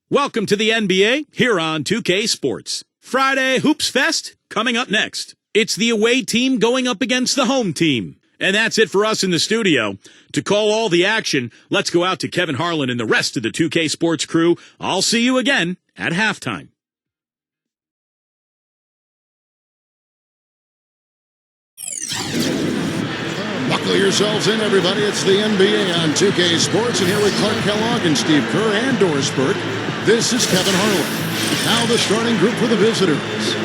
Welcome to the NBA here on 2K Sports. Friday Hoops Fest coming up next. It's the away team going up against the home team. And that's it for us in the studio. To call all the action, let's go out to Kevin Harlan and the rest of the 2K Sports crew. I'll see you again at halftime. Buckle yourselves in, everybody. It's the NBA on 2K Sports, and here with Clark Kellogg and Steve Kerr and Doris Burke. This is Kevin Harlan. Now the starting group for the visitors.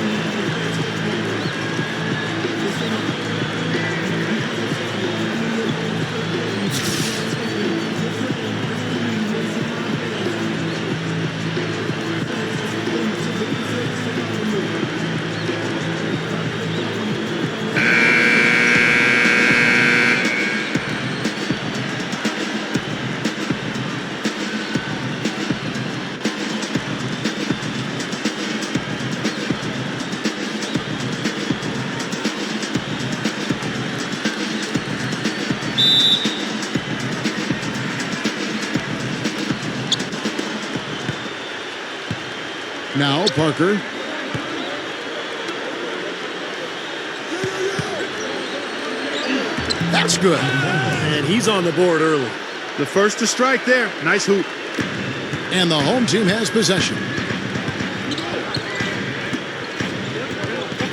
Now Parker. That's good. And he's on the board early. The first to strike there. Nice hoop. And the home team has possession.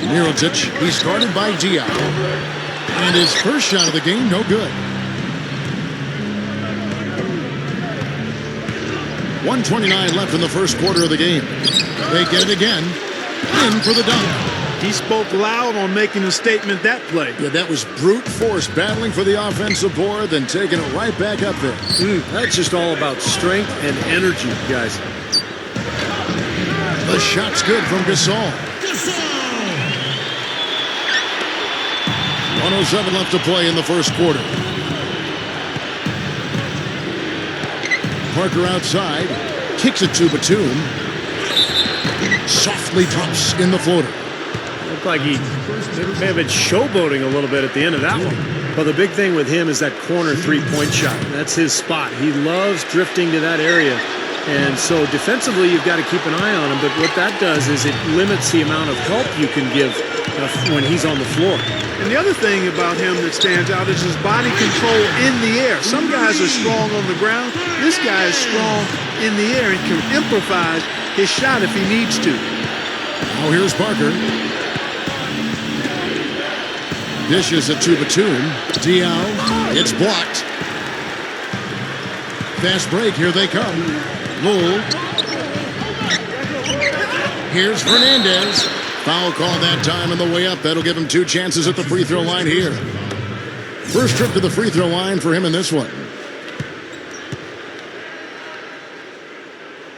Mirotic, he's guarded by Diaw. And his first shot of the game, no good. 1:29 left in the first quarter of the game. They get it again. In for the dunk. He spoke loud on making a statement that play. Yeah, that was brute force battling for the offensive board, then taking it right back up there. That's just all about strength and energy, guys. The shot's good from Gasol. 1:07 left to play in the first quarter. Parker outside, kicks it to Batum. Softly drops in the floater. Looked like he may have been showboating a little bit at the end of that one. Well, the big thing with him is that corner three-point shot. That's his spot. He loves drifting to that area. And so defensively, you've got to keep an eye on him. But what that does is it limits the amount of help you can give when he's on the floor. And the other thing about him that stands out is his body control in the air. Some guys are strong on the ground. This guy is strong in the air and can improvise his shot if he needs to. Now here's Parker. Dishes it to Batum. Diaw. It's blocked. Fast break. Here they come. Lowell. Here's Fernandez. Foul call that time on the way up. That'll give him 2 chances at the free throw line here. First trip to the free throw line for him in this one.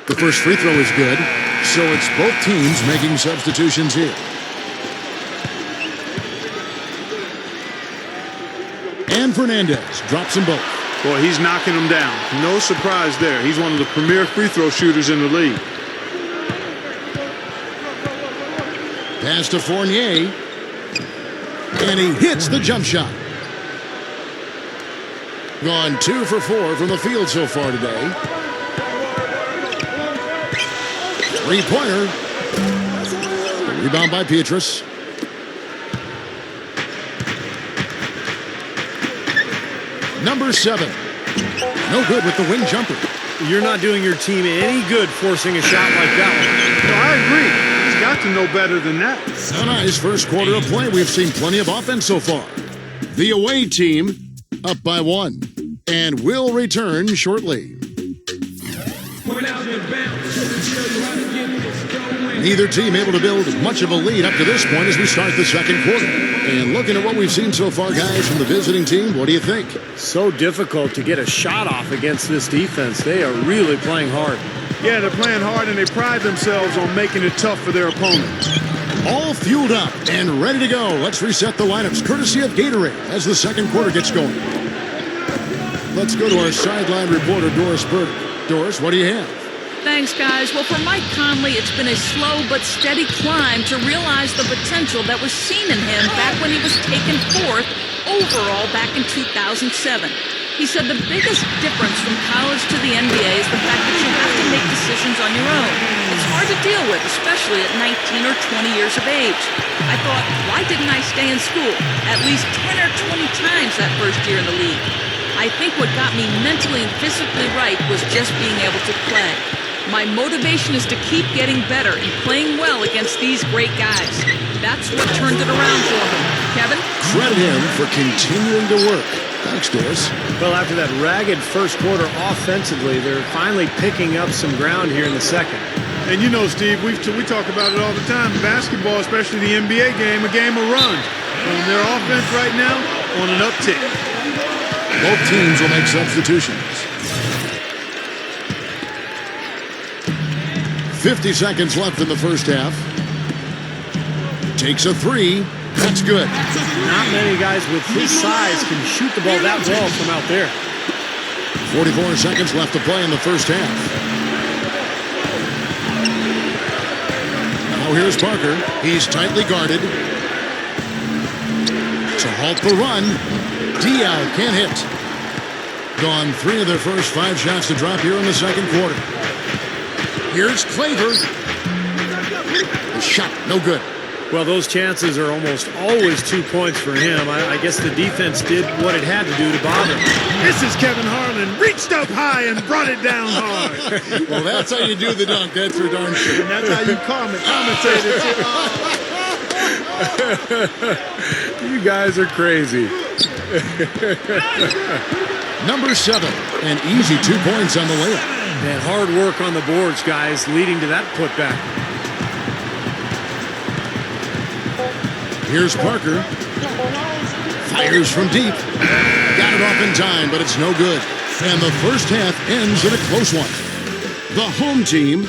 The first free throw is good, so it's both teams making substitutions here. And Fernandez drops them both. Boy, he's knocking them down. No surprise there. He's one of the premier free throw shooters in the league. Pass to Fournier. And he hits the jump shot. Gone 2 for 4 from the field so far today. Three-pointer. Rebound by Pietrus. Number 7. No good with the wing jumper. You're not doing your team any good forcing a shot like that one. No, I agree. He's got to know better than that. A nice first quarter of play. We've seen plenty of offense so far. The away team up by 1 and will return shortly. Neither team able to build much of a lead up to this point as we start the second quarter. And looking at what we've seen so far, guys, from the visiting team, what do you think? So difficult to get a shot off against this defense. They are really playing hard. Yeah, they're playing hard, and they pride themselves on making it tough for their opponent. All fueled up and ready to go. Let's reset the lineups, courtesy of Gatorade, as the second quarter gets going. Let's go to our sideline reporter, Doris Burke. Doris, what do you have? Thanks, guys. Well, for Mike Conley, it's been a slow but steady climb to realize the potential that was seen in him back when he was taken 4th overall back in 2007. He said the biggest difference from college to the NBA is the fact that you have to make decisions situations on your own. It's hard to deal with, especially at 19 or 20 years of age. I thought, why didn't I stay in school at least 10 or 20 times that first year in the league? I think what got me mentally and physically right was just being able to play. My motivation is to keep getting better and playing well against these great guys. That's what turned it around for me. Kevin? Credit him for continuing to work. Thanks, Doris. Well, after that ragged first quarter offensively, they're finally picking up some ground here in the second. And you know, Steve, we talk about it all the time. Basketball, especially the NBA game, a game of runs. And their offense right now on an uptick. Both teams will make substitutions. 50 seconds left in the first half. Takes a three. That's good. Not many guys with his size can shoot the ball that well from out there. 44 seconds left to play in the first half. Now here's Parker. He's tightly guarded. To halt the run. Diaw can't hit. Gone 3 of their first 5 shots to drop here in the second quarter. Here's Claver. The shot, no good. Well, those chances are almost always 2 points for him. I guess the defense did what it had to do to bother him. This is Kevin Harlan. Reached up high and brought it down hard. Well, that's how you do the dunk. That's for darn sure. And that's how you commentate it. You guys are crazy. Number 7, and easy 2 points on the layup. And hard work on the boards, guys, leading to that putback. Here's Parker. Fires from deep. Got it off in time, but it's no good. And the first half ends in a close one. The home team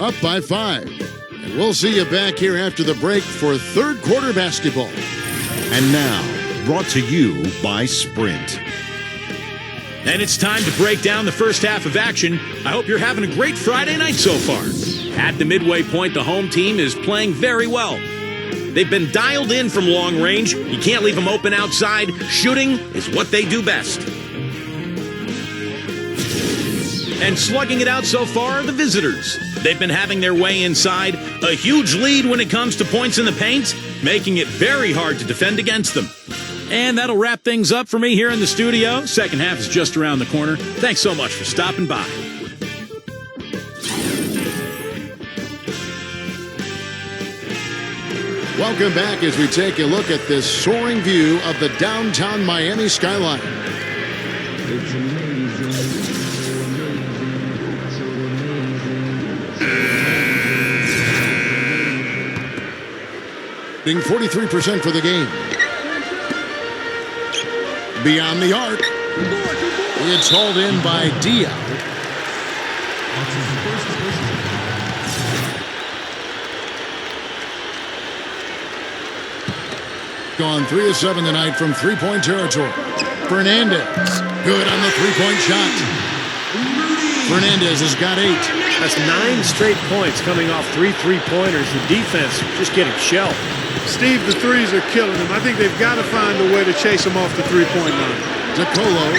up by 5. And we'll see you back here after the break for third quarter basketball. And now, brought to you by Sprint. And it's time to break down the first half of action. I hope you're having a great Friday night so far. At the midway point, the home team is playing very well. They've been dialed in from long range. You can't leave them open outside. Shooting is what they do best. And slugging it out so far are the visitors. They've been having their way inside. A huge lead when it comes to points in the paint, making it very hard to defend against them. And that'll wrap things up for me here in the studio. Second half is just around the corner. Thanks so much for stopping by. Welcome back as we take a look at this soaring view of the downtown Miami skyline. It's amazing. So amazing. Being 43% for the game. Beyond the arc. It's hauled in by Diaw. Gone 3 of 7 tonight from three-point territory. Fernandez. Good on the three-point shot. Fernandez has got 8. That's 9 straight points coming off 3 three-pointers. The defense just getting shelled. Steve, the threes are killing him. I think they've got to find a way to chase him off the three-point line. DeColo.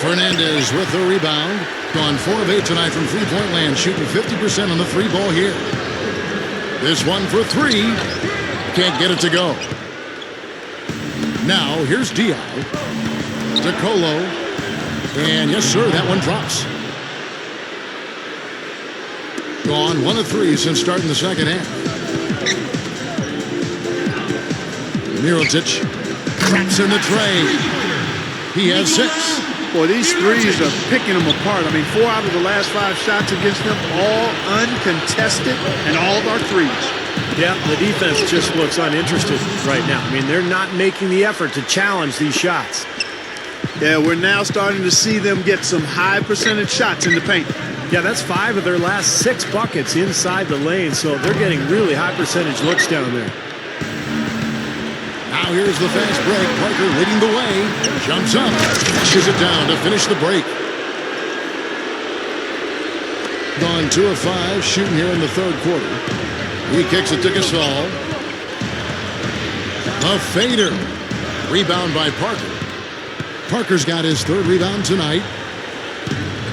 Fernandez with the rebound. Gone 4 of 8 tonight from three-point land, shooting 50% on the 3 ball here. This one for 3. Can't get it to go. Now, here's Diaw. DeColo. And yes, sir, that one drops. Gone 1 of 3 since starting the second half. Mirotic traps in the tray. He has 6. Boy, these threes are picking them apart. I mean, 4 out of the last 5 shots against them, all uncontested, and all of our threes. Yeah, the defense just looks uninterested right now. I mean, they're not making the effort to challenge these shots. Yeah, we're now starting to see them get some high percentage shots in the paint. Yeah, that's 5 of their last 6 buckets inside the lane, so they're getting really high percentage looks down there. Now here's the fast break. Parker leading the way. Jumps up. Pushes it down to finish the break. Gone 2 of 5 shooting here in the third quarter. He kicks it to Gasol. A fader. Rebound by Parker. Parker's got his 3rd rebound tonight.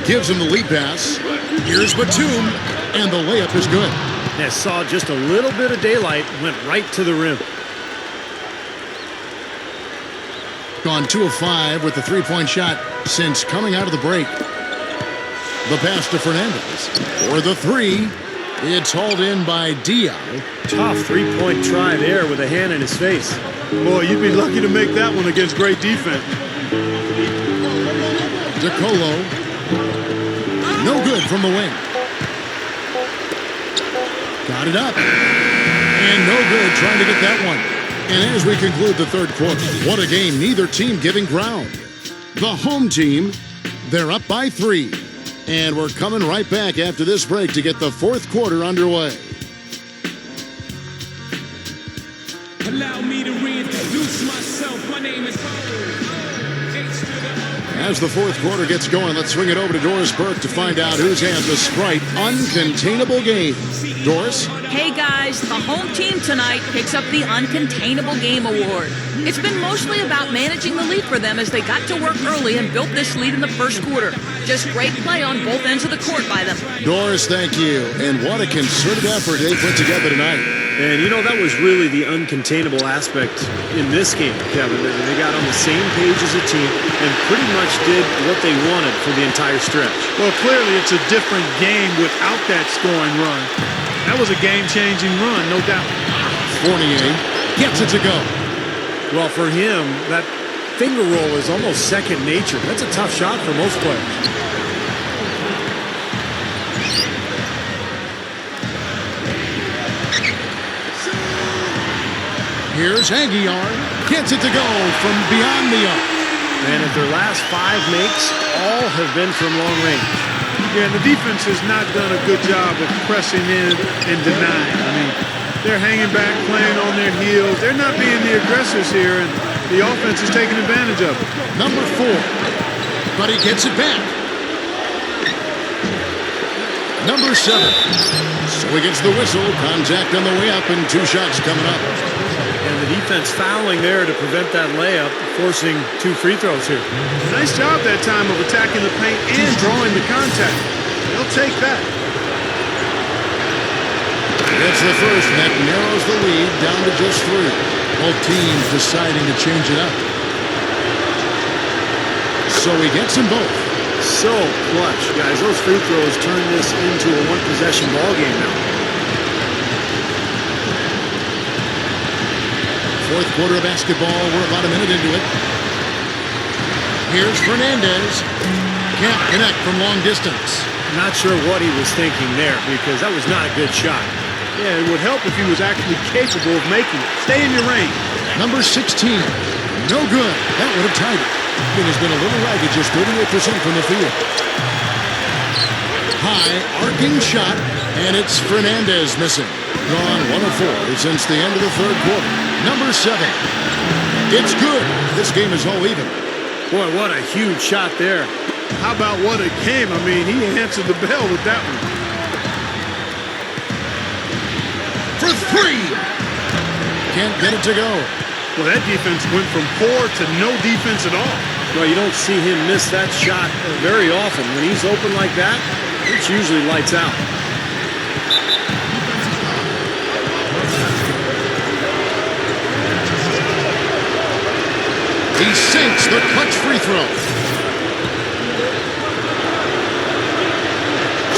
Gives him the lead pass. Here's Batum, and the layup is good. Yeah, saw just a little bit of daylight, went right to the rim. Gone 2 of 5 with the three-point shot since coming out of the break. The pass to Fernandez for the three. It's hauled in by Diallo. Tough three-point try there with a hand in his face. Boy, you'd be lucky to make that one against great defense. DeColo. No good from the wing. Got it up. And no good trying to get that one. And as we conclude the third quarter, what a game, neither team giving ground. The home team, they're up by 3. And we're coming right back after this break to get the fourth quarter underway. Allow me to reintroduce myself. My name is As the fourth quarter gets going, let's swing it over to Doris Burke to find out who's had the Sprite Uncontainable Game. Doris? Hey guys, the home team tonight picks up the Uncontainable Game Award. It's been mostly about managing the lead for them as they got to work early and built this lead in the first quarter. Just great play on both ends of the court by them. Doris, thank you. And what a concerted effort they put together tonight. And you know, that was really the uncontainable aspect in this game, Kevin. They got on the same page as a team and pretty much did what they wanted for the entire stretch. Well, clearly it's a different game without that scoring run. That was a game-changing run, no doubt. Fournier gets it to go. Well, for him, that finger roll is almost second nature. That's a tough shot for most players. Here's Aguiar. Gets it to go from beyond the arc. And at their last 5 makes, all have been from long range. Yeah, and the defense has not done a good job of pressing in and denying. I mean, they're hanging back, playing on their heels. They're not being the aggressors here, and the offense is taking advantage of it. Number 4. But he gets it back. Number 7. So he gets the whistle. Contact on the way up and 2 shots coming up. And the defense fouling there to prevent that layup, forcing 2 free throws here. Nice job that time of attacking the paint and drawing the contact. They'll take that. That's the first, and that narrows the lead down to just 3. Both teams deciding to change it up. So he gets them both. So clutch, guys. Those free throws turn this into a one-possession ball game now. Fourth quarter of basketball. We're about a minute into it. Here's Fernandez. Can't connect from long distance. Not sure what he was thinking there because that was not a good shot. Yeah, it would help if he was actually capable of making it. Stay in your range. Number 16. No good. That would have tied it. It has been a little ragged, just 38% from the field. High, arcing shot, and it's Fernandez missing. Gone 1 of 4 since the end of the third quarter. Number 7. It's good. This game is all even. Boy, what a huge shot there. How about what it came? I mean, he answered the bell with that one. For 3. Can't get it to go. Well, that defense went from poor to no defense at all. Well, you don't see him miss that shot very often. When he's open like that, it's usually lights out. He sinks the clutch free throw.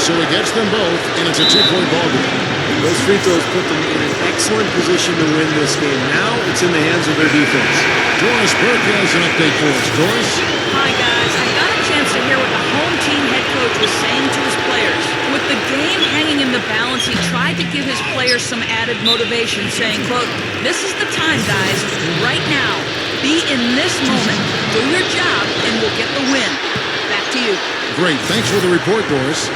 So he gets them both, and it's a 2-point ball game. Those free throws put them in an excellent position to win this game. Now it's in the hands of their defense. Doris Burke has an update for us. Doris? Hi guys, I got a chance to hear what the home team head coach was saying to his players. With the game hanging in the balance, he tried to give his players some added motivation, saying, quote, "This is the time, guys, right now. Be in this moment. Do your job, and we'll get the win." Back to you. Great. Thanks for the report, Doris.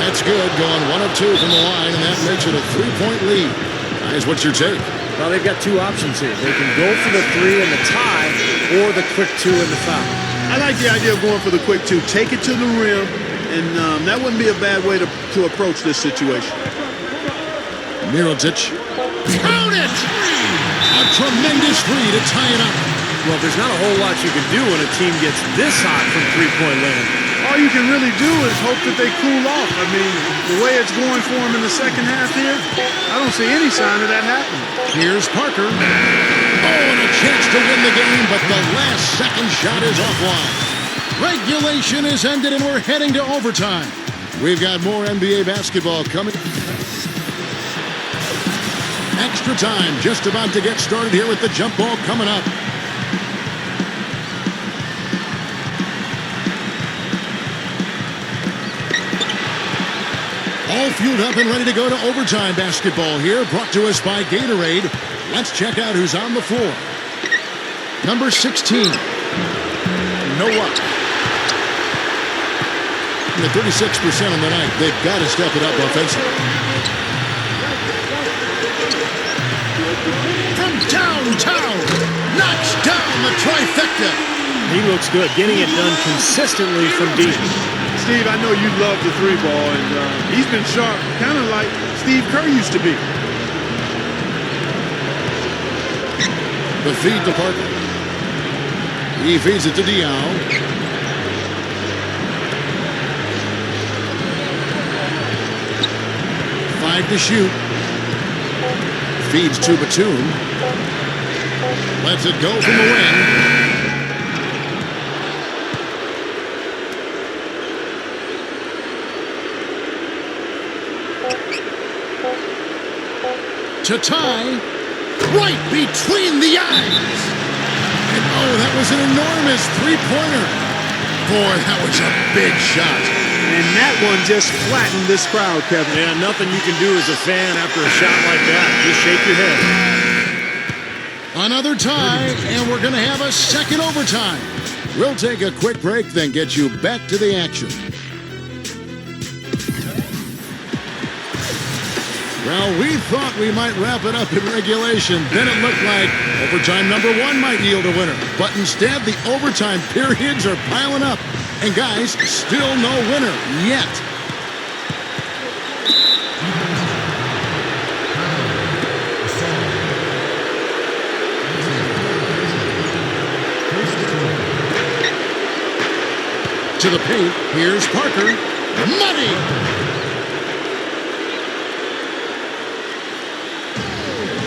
That's good. Going 1 of 2 from the line, and that makes it a 3-point lead. Guys, what's your take? Well, they've got 2 options here. They can go for the 3 and the tie, or the quick 2 and the foul. I like the idea of going for the quick 2. Take it to the rim, and that wouldn't be a bad way to approach this situation. Mirotic. Count it! A tremendous 3 to tie it up. Well, there's not a whole lot you can do when a team gets this hot from three-point land. all you can really do is hope that they cool off. I mean, the way it's going for them in the second half here, I don't see any sign of that happening. Here's Parker. Oh, and a chance to win the game, but the last second shot is offline. Regulation is ended, and we're heading to overtime. We've got more NBA basketball coming. Extra time just about to get started here with the jump ball coming up. All fueled up and ready to go to overtime basketball here, brought to us by Gatorade. Let's check out who's on the floor. Number 16, Noah. The 36% on the night. They've got to step it up offensively. From downtown, knocks down the trifecta. He looks good, getting it done consistently from deep. Steve, I know you love the three ball, and he's been sharp, kind of like Steve Kerr used to be. The feed to Parker. He feeds it to Diaw. 5 to shoot. Feeds to Batum. Lets it go from the wing. To tie, right between the eyes. And oh, that was an enormous three-pointer. Boy, that was a big shot. And that one just flattened this crowd, Kevin. Yeah, nothing you can do as a fan after a shot like that. Just shake your head. Another tie, and we're going to have a second overtime. We'll take a quick break, then get you back to the action. Well, we thought we might wrap it up in regulation. Then it looked like overtime number 1 might yield a winner. But instead, the overtime periods are piling up. And guys, still no winner yet. To the paint, here's Parker. Money!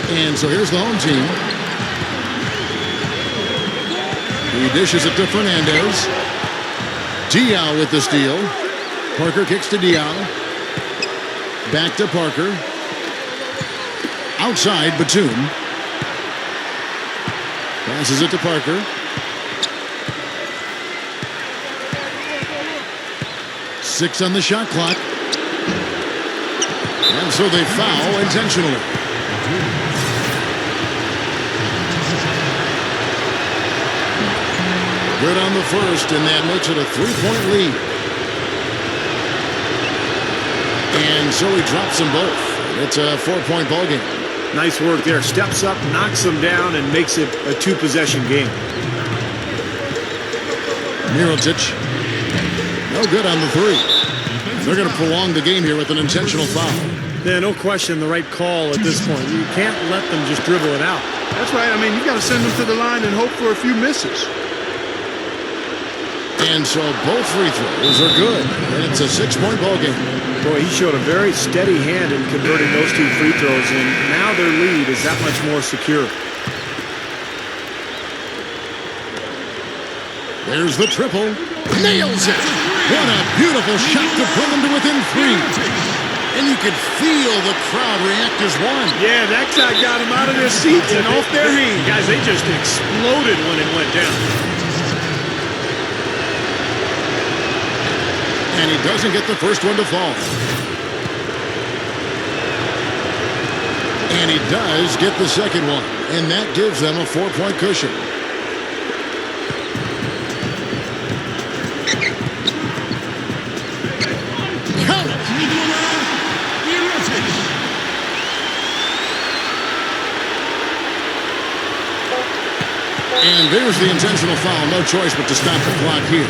And so here's the home team. He dishes it to Fernandez. Diaw with the steal. Parker kicks to Diaw. Back to Parker. Outside, Batum. Passes it to Parker. Six on the shot clock. And so they foul intentionally. Good on the first, and that makes it a 3-point lead. And so he drops them both. It's a 4-point ball game. Nice work there. Steps up, knocks them down, and makes it a 2-possession game. Mirotic. No good on the three. They're going to prolong the game here with an intentional foul. Yeah, no question, the right call at this point. You can't let them just dribble it out. That's right. I mean, you got to send them to the line and hope for a few misses. And so both free throws are good. And it's a 6-point ball game. Boy, he showed a very steady hand in converting those 2 free throws, and now their lead is that much more secure. There's the triple. Nails it! What a beautiful shot to bring them to within 3. And you could feel the crowd react as one. Yeah, that shot got them out of their seats and off their hands. Guys, they just exploded when it went down. And he doesn't get the first one to fall. And he does get the second one. And that gives them a 4-point cushion. Count it! And there's the intentional foul. No choice but to stop the clock here.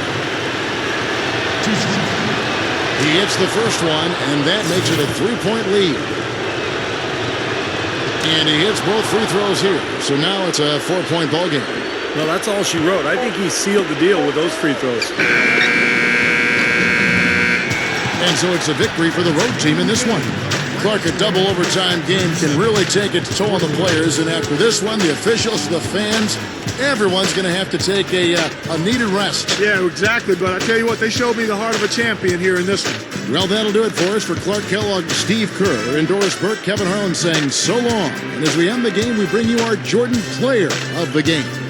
He hits the first one, and that makes it a 3-point lead. And he hits both free throws here. So now it's a 4-point ball game. Well, that's all she wrote. I think he sealed the deal with those free throws. And so it's a victory for the road team in this one. Clark, a double overtime game can really take its toll on the players, and after this one, the officials, the fans, everyone's going to have to take a needed rest. Yeah, exactly, but I tell you what, they showed me the heart of a champion here in this one. Well, that'll do it for us. For Clark Kellogg, Steve Kerr, and Doris Burke, Kevin Harlan saying so long. And as we end the game, we bring you our Jordan Player of the Game.